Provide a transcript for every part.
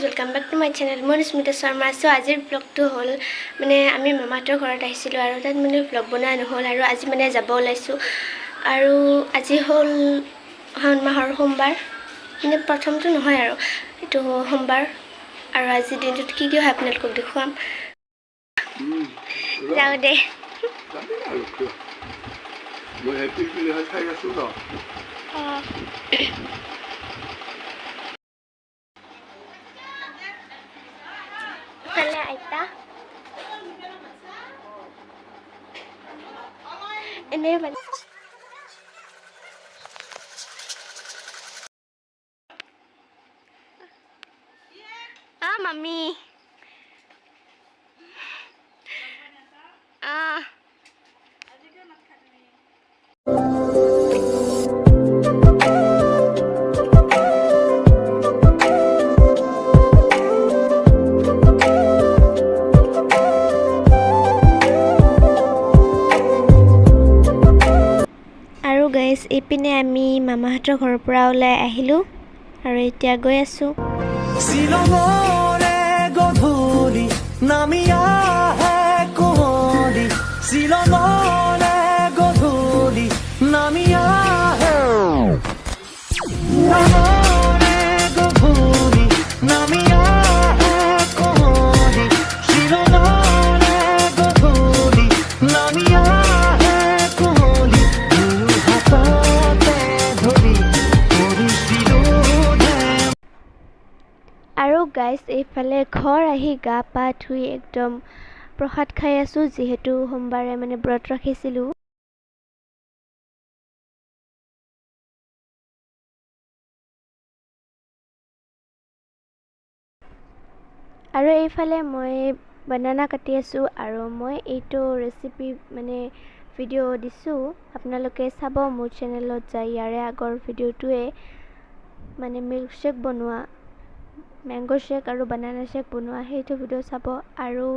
welcome back to my channel. মই স্মিতা শৰ্মা আছো। আজিৰ ব্লগটো হ'ল মানে আমি মামাহঁতৰ ঘৰত আহিছিলোঁ আৰু তাত মানে ব্লগ বনোৱা নহ'ল আৰু আজি মানে যাব ওলাইছোঁ আৰু আজি হ'ল শাওণ মাহৰ সোমবাৰ মানে প্ৰথমটো নহয় আৰু এইটো সোমবাৰ আৰু আজি দিনটোত কি কি হয় আপোনালোকক দেখুৱাম যাওঁ দে মই হেপি ফিল হৈ খাই আছো ন Pala aita. Ini ban. Ah, mami. Ah. Guys এপিনে আমি মামাহঁতৰ ঘৰৰ পৰা ওলাই আহিলোঁ আৰু এতিয়া গৈ আছোঁ শিলঙৰে গধূলি নামি আহে কুঁৱলী শিলঙৰে গধূলি নামি আহে শিলঙৰে গধূলি নামি আহে কুঁৱলী শিলঙৰে গধূলি নামি আহে কুঁৱলী আৰু গাইস এইফালে ঘৰ আহি গা পা ধুই একদম প্ৰসাদ খাই আছোঁ যিহেতু সোমবাৰে মানে ব্ৰত ৰাখিছিলোঁ আৰু এইফালে মই বানানা কাটি আছোঁ আৰু মই এইটো ৰেচিপি মানে ভিডিঅ' দিছোঁ আপোনালোকে চাব মোৰ চেনেলত যায় ইয়াৰে আগৰ ভিডিঅ'টোৱে মানে মিল্কশ্বেক বনোৱা মেংগো শ্বেক আৰু বানানা শ্বেক বনোৱা সেইটো ভিডিঅ' চাব আৰু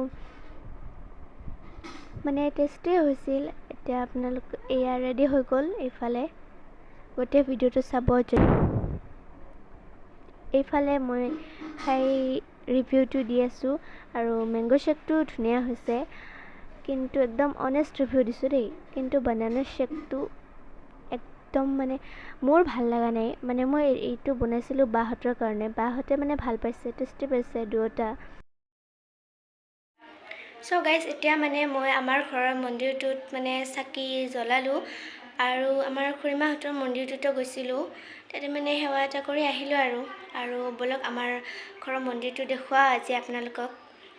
মানে টেষ্টি হৈছিল এতিয়া আপোনালোক এয়া ৰেডি হৈ গ'ল এইফালে গোটেই ভিডিঅ'টো চাব এইফালে মই খাই ৰিভিউটো দি আছোঁ আৰু মেংগো শ্বেকটো ধুনীয়া হৈছে কিন্তু একদম অনেষ্ট ৰিভিউ দিছোঁ দেই কিন্তু বানানা শ্বেকটো একদম মানে মোৰ ভাল লগা নাই মানে মই এইটো বনাইছিলোঁ বাহঁতৰ কাৰণে বাহঁতে মানে ভাল পাইছে টেষ্টি পাইছে দুয়োটা চ' গাইজ এতিয়া মানে মই আমাৰ ঘৰৰ মন্দিৰটোত মানে চাকি জ্বলালোঁ আৰু আমাৰ খুৰীমাহঁতৰ মন্দিৰটোতো গৈছিলোঁ তাতে মানে সেৱা এটা কৰি আহিলোঁ আৰু বলক আমাৰ ঘৰৰ মন্দিৰটো দেখুৱাওঁ আজি আপোনালোকক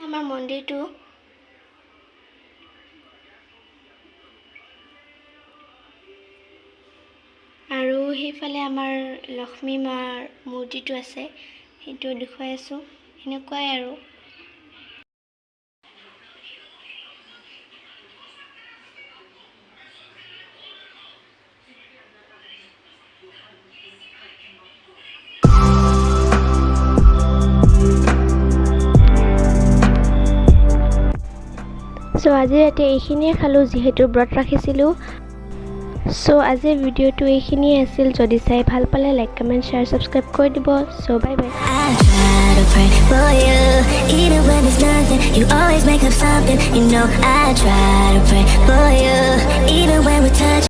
আমাৰ মন্দিৰটো আৰু সেইফালে আমাৰ লক্ষ্মী মাৰ মূৰ্তিটো আছে সেইটো দেখুৱাই আছোঁ সেনেকুৱাই আৰু চ' আজি ৰাতি এইখিনিয়ে খালোঁ যিহেতু ব্ৰত ৰাখিছিলোঁ চ' আজিৰ ভিডিঅ'টো এইখিনিয়ে আছিল যদি চাই ভাল পালে লাইক কমেণ্ট শ্বেয়াৰ ছাবস্ক্ৰাইব কৰি দিব চ' bye bye Even when there's nothing, you always make up something. You know I try to pray for you. Even when we touch